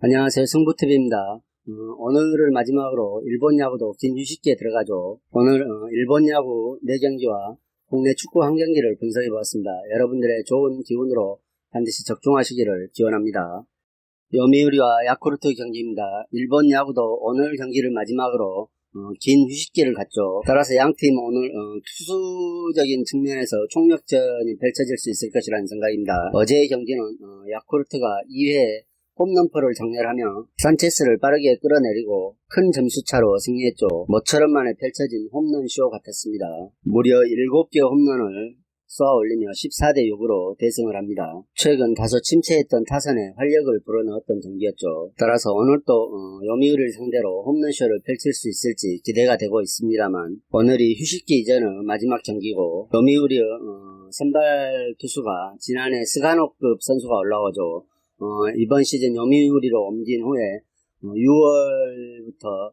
안녕하세요. 승부TV입니다. 오늘을 마지막으로 일본 야구도 긴 휴식기에 들어가죠. 오늘 일본 야구 4경기와 국내 축구 1경기를 분석해 보았습니다. 여러분들의 좋은 기운으로 반드시 적중하시기를 기원합니다. 요미우리와 야쿠르트 경기입니다. 일본 야구도 오늘 경기를 마지막으로 긴 휴식기를 갖죠. 따라서 양팀 오늘 투수적인 측면에서 총력전이 펼쳐질 수 있을 것이라는 생각입니다. 어제의 경기는 야쿠르트가 2회 홈런포를 장렬하며 산체스를 빠르게 끌어내리고 큰 점수차로 승리했죠. 모처럼 만에 펼쳐진 홈런쇼 같았습니다. 무려 7개 홈런을 쏘아 올리며 14대 6으로 대승을 합니다. 최근 다소 침체했던 타선에 활력을 불어넣었던 경기였죠. 따라서 오늘 또 요미우리를 상대로 홈런쇼를 펼칠 수 있을지 기대가 되고 있습니다만, 오늘이 휴식기 이전의 마지막 경기고 요미우리의 선발 투수가 지난해 스가노급 선수가 올라오죠. 이번 시즌 요미우리로 옮긴 후에 6월부터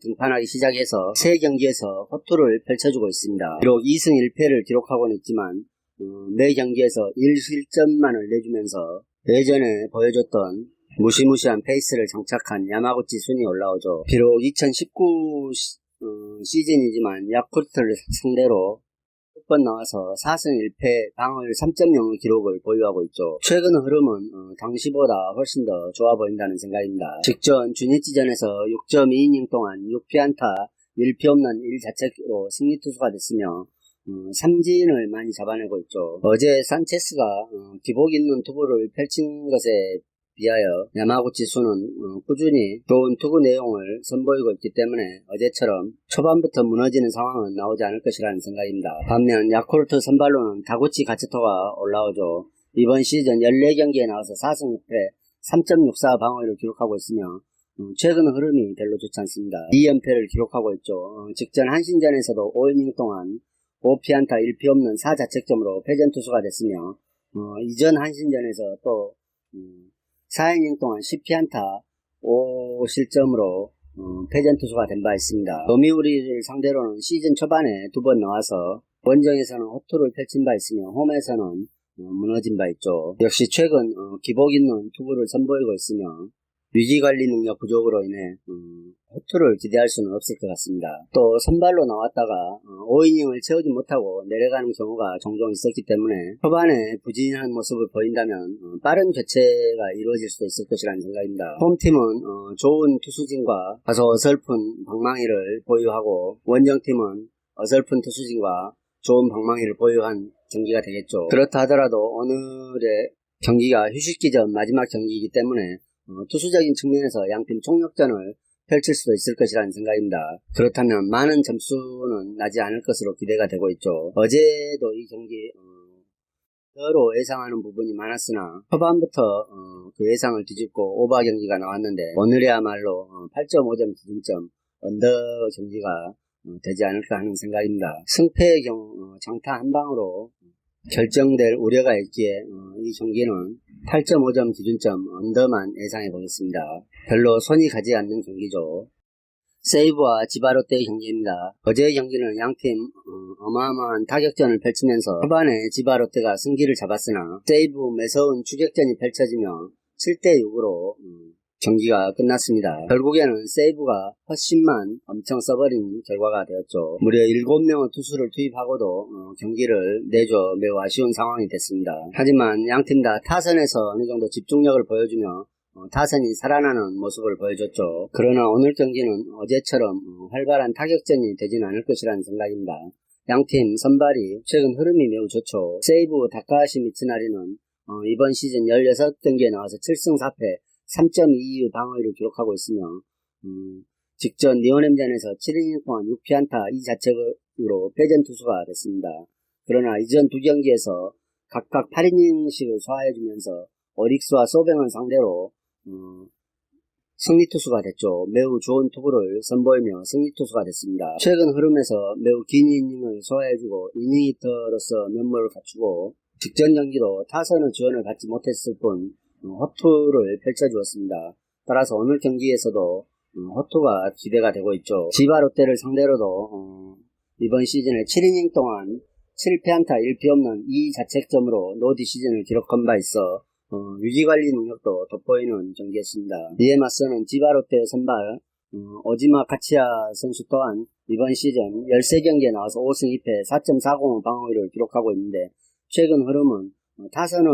등판하기 시작해서 3경기에서 호투를 펼쳐주고 있습니다. 비록 2승 1패를 기록하고는 있지만 매 경기에서 1실점만을 내주면서 예전에 보여줬던 무시무시한 페이스를 장착한 야마구치 순이 올라오죠. 비록 2019 시즌이지만 야쿠르트를 상대로 6번 나와서 4승 1패 방어율 3.0 기록을 보유하고 있죠. 최근 흐름은 당시보다 훨씬 더 좋아 보인다는 생각입니다. 직전 주니치전에서 6.2이닝 동안 6피안타 1피 홈런 1자책으로 승리 투수가 됐으며 삼진을 많이 잡아내고 있죠. 어제 산체스가 기복 있는 투구를 펼친 것에 비하여 야마구치 수는 꾸준히 좋은 투구 내용을 선보이고 있기 때문에 어제처럼 초반부터 무너지는 상황은 나오지 않을 것이라는 생각입니다. 반면 야쿠르트 선발로는 다구치 가츠토가 올라오죠. 이번 시즌 14경기에 나와서 4승 6패 3.64 방어율을 기록하고 있으며 최근 흐름이 별로 좋지 않습니다. 2연패를 기록하고 있죠. 직전 한신전에서도 5이닝 동안 5피안타 1피 홈런 4자책점으로 패전 투수가 됐으며 이전 한신전에서 또 4이닝 동안 10피안타 5실점으로 패전 투수가 된 바 있습니다. 요미우리를 상대로는 시즌 초반에 2번 나와서 원정에서는 호투를 펼친 바 있으며 홈에서는 무너진 바 있죠. 역시 최근 기복 있는 투구를 선보이고 있으며 위기관리 능력 부족으로 인해 호투를 기대할 수는 없을 것 같습니다. 또 선발로 나왔다가 5이닝을 채우지 못하고 내려가는 경우가 종종 있었기 때문에 초반에 부진한 모습을 보인다면 빠른 교체가 이루어질 수도 있을 것이라는 생각입니다. 홈팀은 좋은 투수진과 다소 어설픈 방망이를 보유하고 원정팀은 어설픈 투수진과 좋은 방망이를 보유한 경기가 되겠죠. 그렇다 하더라도 오늘의 경기가 휴식기 전 마지막 경기이기 때문에 투수적인 측면에서 양팀 총력전을 펼칠 수도 있을 것이라는 생각입니다. 그렇다면 많은 점수는 나지 않을 것으로 기대가 되고 있죠. 어제도 이 경기 더로 예상하는 부분이 많았으나 초반부터 그 예상을 뒤집고 오버 경기가 나왔는데 오늘이야말로 8.5점 기준점 언더 경기가 되지 않을까 하는 생각입니다. 승패의 경우 장타 한 방으로 결정될 우려가 있기에 이 경기는 8.5점 기준점 언더만 예상해 보겠습니다. 별로 손이 가지 않는 경기죠. 세이브와 지바롯데의 경기입니다. 어제의 경기는 양팀 어마어마한 타격전을 펼치면서 초반에 지바롯데가 승기를 잡았으나 세이브 매서운 추격전이 펼쳐지며 7대 6으로 경기가 끝났습니다. 결국에는 세이브가 헛심만 엄청 써버린 결과가 되었죠. 무려 7명의 투수를 투입하고도 경기를 내줘 매우 아쉬운 상황이 됐습니다. 하지만 양팀 다 타선에서 어느 정도 집중력을 보여주며 타선이 살아나는 모습을 보여줬죠. 그러나 오늘 경기는 어제처럼 활발한 타격전이 되진 않을 것이라는 생각입니다. 양팀 선발이 최근 흐름이 매우 좋죠. 세이브 다카하시 미츠나리는 이번 시즌 16경기에 나와서 7승 4패 3.22 방어율을 기록하고 있으며 직전 리오넴전에서 7이닝 동안 6피안타 2자책으로 패전 투수가 됐습니다. 그러나 이전 2경기에서 각각 8이닝씩을 소화해주면서 오릭스와 소뱅을 상대로 승리투수가 됐죠. 매우 좋은 투구를 선보이며 승리투수가 됐습니다. 최근 흐름에서 매우 긴 이닝을 소화해주고 이닝 히터로서 면모를 갖추고 직전 경기도 타선의 지원을 받지 못했을 뿐 호투를 펼쳐주었습니다. 따라서 오늘 경기에서도 호투가 기대가 되고 있죠. 지바롯데를 상대로도 이번 시즌에 7이닝 동안 7피안타 1피 홈런 2자책점으로 노 디시즌을 기록한 바 있어 위기관리 능력도 돋보이는 경기였습니다. 이에 맞서는 지바롯데 선발 오지마 카치야 선수 또한 이번 시즌 13경기에 나와서 5승 2패 4.40 방어율을 기록하고 있는데 최근 흐름은 타선의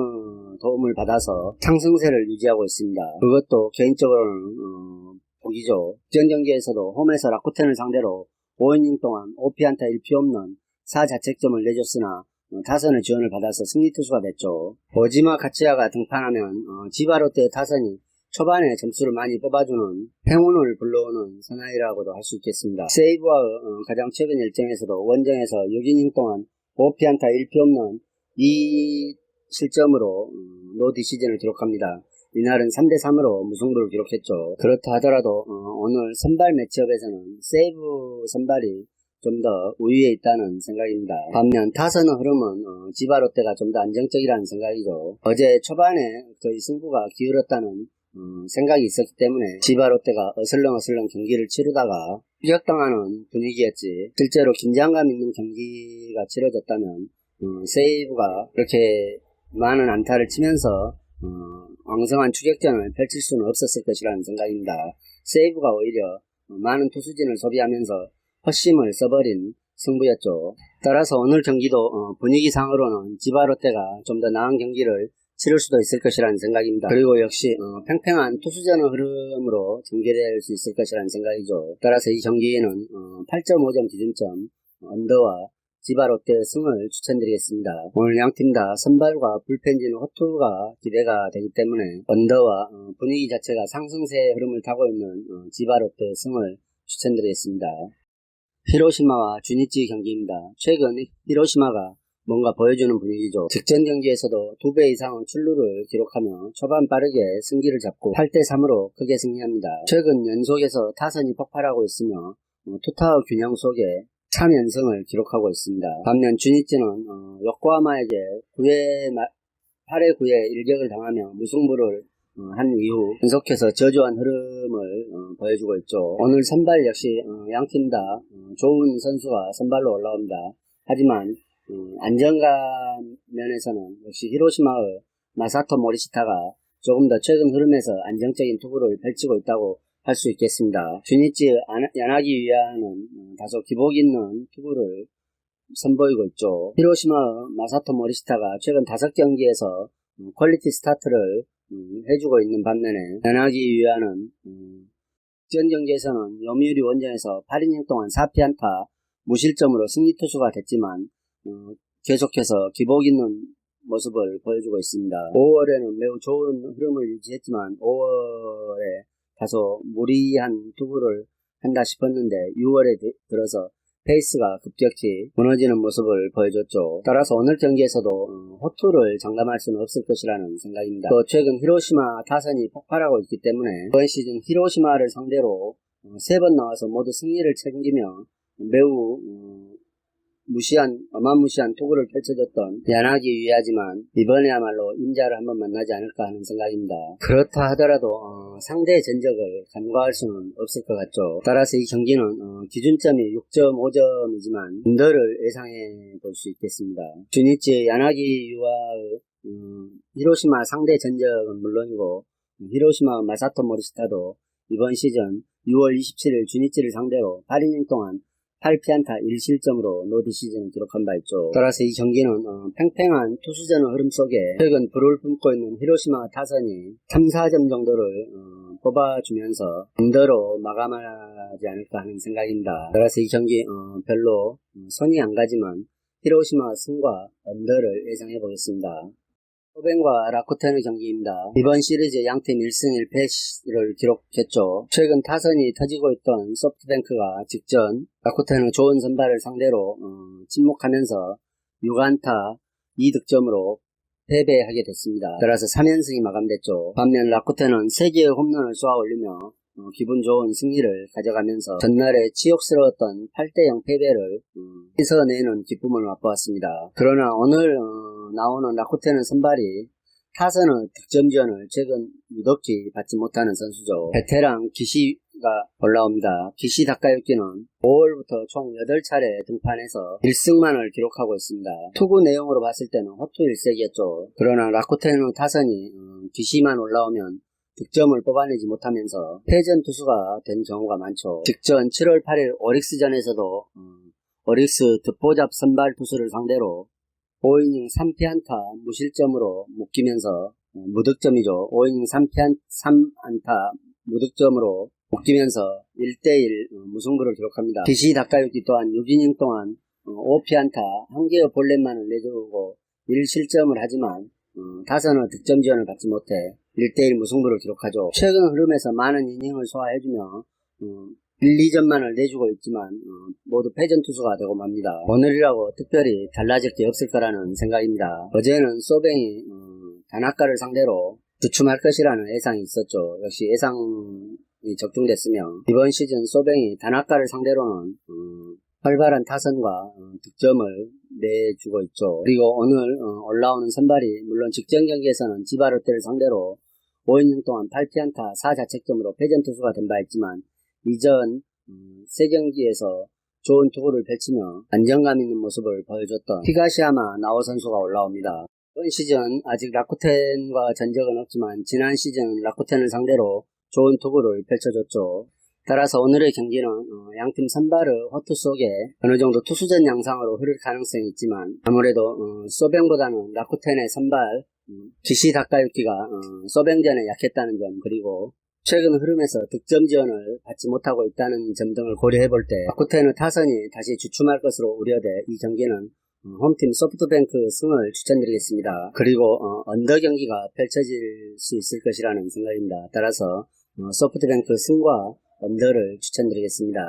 도움을 받아서 상승세를 유지하고 있습니다. 그것도 개인적으로는 보기죠. 전 경기에서도 홈에서 라쿠텐을 상대로 5이닝 동안 5피안타 1피 없는 4자책점을 내줬으나 타선의 지원을 받아서 승리 투수가 됐죠. 오지마 카치야가 등판하면 지바롯데 타선이 초반에 점수를 많이 뽑아주는 행운을 불러오는 사나이라고도 할 수 있겠습니다. 세이브와 가장 최근 일정에서도 원정에서 6이닝 동안 5피안타 1피 없는 2실점으로 노디시즌을 기록합니다. 이날은 3대3으로 무승부를 기록했죠. 그렇다 하더라도 오늘 선발 매치업에서는 세이브 선발이 좀 더 우위에 있다는 생각입니다. 반면 타선의 흐름은 지바롯데가 좀 더 안정적이라는 생각이죠. 어제 초반에 거의 승부가 기울었다는 생각이 있었기 때문에 지바롯데가 어슬렁어슬렁 경기를 치르다가 추격당하는 분위기였지, 실제로 긴장감 있는 경기가 치러졌다면 세이브가 그렇게 많은 안타를 치면서 왕성한 추격전을 펼칠 수는 없었을 것이라는 생각입니다. 세이브가 오히려 많은 투수진을 소비하면서 헛심을 써버린 승부였죠. 따라서 오늘 경기도 분위기상으로는 지바롯데가 좀 더 나은 경기를 치를 수도 있을 것이라는 생각입니다. 그리고 역시 팽팽한 투수전의 흐름으로 전개될 수 있을 것이라는 생각이죠. 따라서 이 경기에는 8.5점 기준점 언더와 지바롯데 승을 추천드리겠습니다. 오늘 양팀 다 선발과 불펜진 호투가 기대가 되기 때문에 언더와 분위기 자체가 상승세 흐름을 타고 있는 지바롯데 승을 추천드리겠습니다. 히로시마와 주니치 경기입니다. 최근 히로시마가 뭔가 보여주는 분위기죠. 직전 경기에서도 2배 이상의 출루를 기록하며 초반 빠르게 승기를 잡고 8대3으로 크게 승리합니다. 최근 연속에서 타선이 폭발하고 있으며 투타의 균형 속에 3연승을 기록하고 있습니다. 반면 주니치는 요코하마에게 8회 9회 일격을 당하며 무승부를 한 이후 계속해서 저조한 흐름을 보여주고 있죠. 오늘 선발 역시 양팀 다 좋은 선수가 선발로 올라옵니다. 하지만 안정감 면에서는 역시 히로시마의 마사토 모리시타가 조금 더 최근 흐름에서 안정적인 투구를 펼치고 있다고 할 수 있겠습니다. 주니치 야나기 위아는 다소 기복 있는 투구를 선보이고 있죠. 히로시마의 마사토 모리시타가 최근 5경기에서 퀄리티 스타트를 해주고 있는 반면에 야나기 위아는 전 경기에서는 요미우리 원정에서 8이닝 동안 4피안타 무실점으로 승리 투수가 됐지만 계속해서 기복 있는 모습을 보여주고 있습니다. 5월에는 매우 좋은 흐름을 유지했지만 5월에 다소 무리한 투구를 한다 싶었는데 6월에 들어서 페이스가 급격히 무너지는 모습을 보여줬죠. 따라서 오늘 경기에서도 호투를 장담할 수는 없을 것이라는 생각입니다. 또 최근 히로시마 타선이 폭발하고 있기 때문에 이번 시즌 히로시마를 상대로 3번 나와서 모두 승리를 챙기며 매우 어마무시한 투구를 펼쳐줬던 야나기 위하지만 이번에야말로 임자를 한번 만나지 않을까 하는 생각입니다. 그렇다 하더라도 상대의 전적을 간과할 수는 없을 것 같죠. 따라서 이 경기는 기준점이 6.5점이지만 언더를 예상해 볼 수 있겠습니다. 주니치 야나기 유와의 히로시마 상대 전적은 물론이고 히로시마 마사토 모리시타도 이번 시즌 6월 27일 주니치를 상대로 8이닝 동안 8피안타 1실점으로 노디 시즌을 기록한 바 있죠. 따라서 이 경기는 팽팽한 투수전의 흐름 속에 최근 불을 뿜고 있는 히로시마 타선이 3, 4점 정도를 뽑아주면서 언더로 마감하지 않을까 하는 생각입니다. 따라서 이 경기 별로 손이 안 가지만 히로시마 승과 언더를 예상해 보겠습니다. 소벤과 라쿠텐의 경기입니다. 이번 시리즈 양팀 1승 1패를 기록했죠. 최근 타선이 터지고 있던 소프트뱅크가 직전 라쿠텐의 좋은 선발을 상대로 침묵하면서 6안타 2득점으로 패배하게 됐습니다. 따라서 3연승이 마감됐죠. 반면 라쿠텐은 3개의 홈런을 쏘아 올리며 기분 좋은 승리를 가져가면서 전날에 치욕스러웠던 8대0 패배를 씻어내는 기쁨을 맛보았습니다. 그러나 오늘 나오는 라쿠텐의 선발이 타선의 득점 지원을 최근 유독히 받지 못하는 선수죠. 베테랑 기시 올라옵니다. 기시 다카유키는 5월부터 총 8차례 등판해서 1승만을 기록하고 있습니다. 투구 내용으로 봤을 때는 호투 1색이었죠. 그러나 라쿠텐의 타선이 기시만 올라오면 득점을 뽑아내지 못하면서 패전 투수가 된 경우가 많죠. 직전 7월 8일 오릭스전에서도 오릭스 듣보잡 선발 투수를 상대로 5이닝 3피안타 무실점으로 묶이면서 무득점이죠. 5이닝 3안타 무득점으로 묶이면서 1대1 무승부를 기록합니다. 기시 다카유키 또한 6이닝 동안 5피안타 1개의 볼넷만을 내주고 1실점을 하지만 타선의 득점 지원을 받지 못해 1대1 무승부를 기록하죠. 최근 흐름에서 많은 이닝을 소화해주며 1, 2점만을 내주고 있지만 모두 패전 투수가 되고 맙니다. 오늘이라고 특별히 달라질 게 없을 거라는 생각입니다. 어제는 소뱅이 다나카를 상대로 주춤할 것이라는 예상이 있었죠. 역시 예상이 적중됐으며 이번 시즌 소뱅이 다나카를 상대로는 활발한 타선과 득점을 내주고 있죠. 그리고 오늘 올라오는 선발이 물론 직전 경기에서는 지바롯데를 상대로 5이닝 동안 8피안타 4자책점으로 패전 투수가 된 바 있지만 이전 3경기에서 좋은 투구를 펼치며 안정감 있는 모습을 보여줬던 히가시야마 나오 선수가 올라옵니다. 이번 시즌 아직 라쿠텐과 전적은 없지만 지난 시즌 라쿠텐을 상대로 좋은 투구를 펼쳐줬죠. 따라서 오늘의 경기는 양팀 선발의 호투 속에 어느 정도 투수전 양상으로 흐를 가능성이 있지만 아무래도 소뱅보다는 라쿠텐의 선발 기시 다카유키가 소뱅전에 약했다는 점, 그리고 최근 흐름에서 득점 지원을 받지 못하고 있다는 점 등을 고려해볼 때 라쿠텐의 타선이 다시 주춤할 것으로 우려돼 이 경기는 홈팀 소프트뱅크 승을 추천드리겠습니다. 그리고 언더 경기가 펼쳐질 수 있을 것이라는 생각입니다. 따라서 소프트뱅크 승과 언더를 추천드리겠습니다.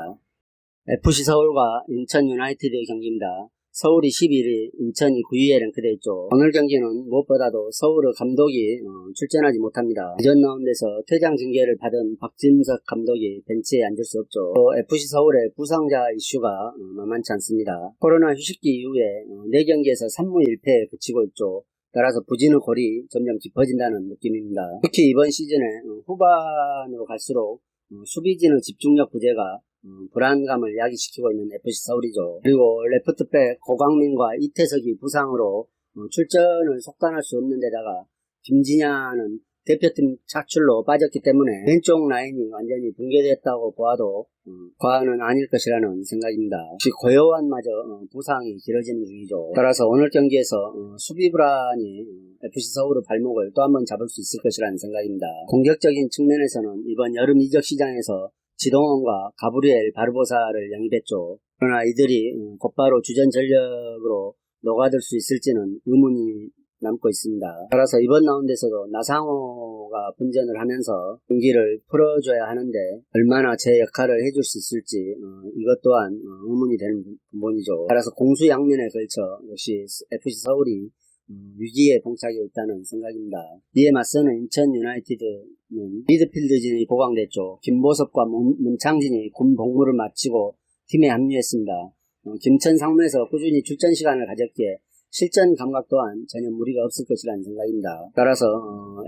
FC 서울과 인천 유나이티드의 경기입니다. 서울이 11위, 인천이 9위에 랭크되어 있죠. 오늘 경기는 무엇보다도 서울의 감독이 출전하지 못합니다. 이전 라운드에서 퇴장 징계를 받은 박진석 감독이 벤치에 앉을 수 없죠. 또 FC 서울의 부상자 이슈가 만만치 않습니다. 코로나 휴식기 이후에 4경기에서 3무 1패에 그치고 있죠. 따라서 부진의 골이 점점 깊어진다는 느낌입니다. 특히 이번 시즌에 후반으로 갈수록 수비진의 집중력 부재가 불안감을 야기시키고 있는 FC 서울이죠. 그리고 레프트백 고광민과 이태석이 부상으로 출전을 속단할 수 없는 데다가 김진야는 대표팀 차출로 빠졌기 때문에 왼쪽 라인이 완전히 붕괴됐다고 보아도 과언은 아닐 것이라는 생각입니다. 혹시 고요한마저 부상이 길어지는 중이죠. 따라서 오늘 경기에서 수비 불안이 FC 서울의 발목을 또 한번 잡을 수 있을 것이라는 생각입니다. 공격적인 측면에서는 이번 여름 이적 시장에서 지동원과 가브리엘 바르보사를 영입했죠. 그러나 이들이 곧바로 주전 전력으로 녹아들 수 있을지는 의문이 남고 있습니다. 따라서 이번 라운드에서도 나상호가 분전을 하면서 경기를 풀어줘야 하는데 얼마나 제 역할을 해줄 수 있을지 이것 또한 의문이 되는 부분이죠. 따라서 공수양면에 걸쳐 역시 FC 서울이 위기에 봉착해 있다는 생각입니다. 이에 맞서는 인천 유나이티드는 미드필드진이 보강됐죠. 김보섭과 문창진이 군 복무를 마치고 팀에 합류했습니다. 김천 상무에서 꾸준히 출전 시간을 가졌기에 실전 감각 또한 전혀 무리가 없을 것이라는 생각입니다. 따라서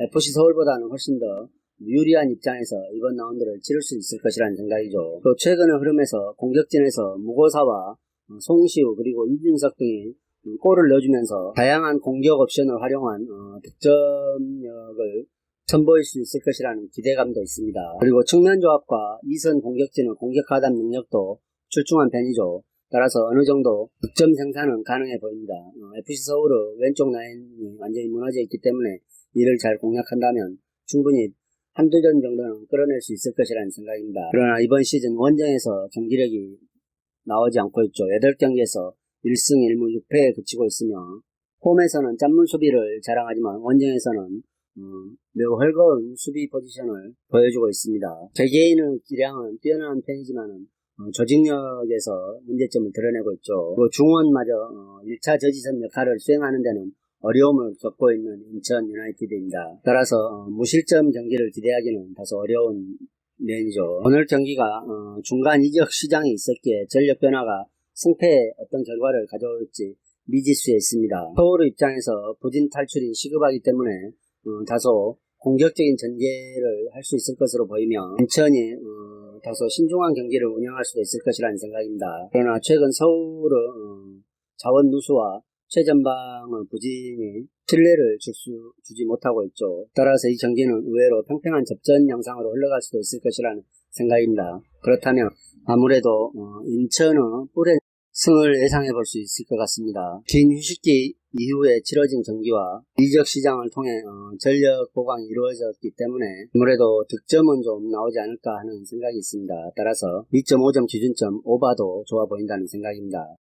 FC 서울보다는 훨씬 더 유리한 입장에서 이번 라운드를 치를 수 있을 것이라는 생각이죠. 또 최근의 흐름에서 공격진에서 무고사와 송시우 그리고 이준석 등이 골을 넣어주면서 다양한 공격 옵션을 활용한 득점력을 선보일 수 있을 것이라는 기대감도 있습니다. 그리고 측면 조합과 이선 공격진의 공격 하단 능력도 출중한 편이죠. 따라서 어느 정도 득점 생산은 가능해 보입니다. FC 서울의 왼쪽 라인이 완전히 무너져 있기 때문에 이를 잘 공략한다면 충분히 한두 전 정도는 끌어낼 수 있을 것이라는 생각입니다. 그러나 이번 시즌 원정에서 경기력이 나오지 않고 있죠. 8경기에서 1승 1무 6패에 그치고 있으며 홈에서는 짠물 수비를 자랑하지만 원정에서는 매우 헐거운 수비 포지션을 보여주고 있습니다. 개개인의 기량은 뛰어난 편이지만 조직력에서 문제점을 드러내고 있죠. 그리고 중원마저 1차 저지선 역할을 수행하는 데는 어려움을 겪고 있는 인천 유나이티드입니다. 따라서 무실점 경기를 기대하기는 다소 어려운 면이죠. 오늘 경기가 중간 이적 시장이 있었기에 전력 변화가 승패에 어떤 결과를 가져올지 미지수에 있습니다. 서울의 입장에서 부진 탈출이 시급하기 때문에 다소 공격적인 전개를 할 수 있을 것으로 보이며 인천이 다소 신중한 경기를 운영할 수도 있을 것이라는 생각입니다. 그러나 최근 서울은 자원 누수와 최전방의 부진이 신뢰를 주지 못하고 있죠. 따라서 이 경기는 의외로 평평한 접전 양상으로 흘러갈 수도 있을 것이라는 생각입니다. 그렇다면 아무래도 인천의 뿔의 승을 예상해 볼 수 있을 것 같습니다. 긴 휴식기 이후에 치러진 경기와 이적 시장을 통해 전력 보강이 이루어졌기 때문에 아무래도 득점은 좀 나오지 않을까 하는 생각이 있습니다. 따라서 2.5점 기준점 오바도 좋아 보인다는 생각입니다.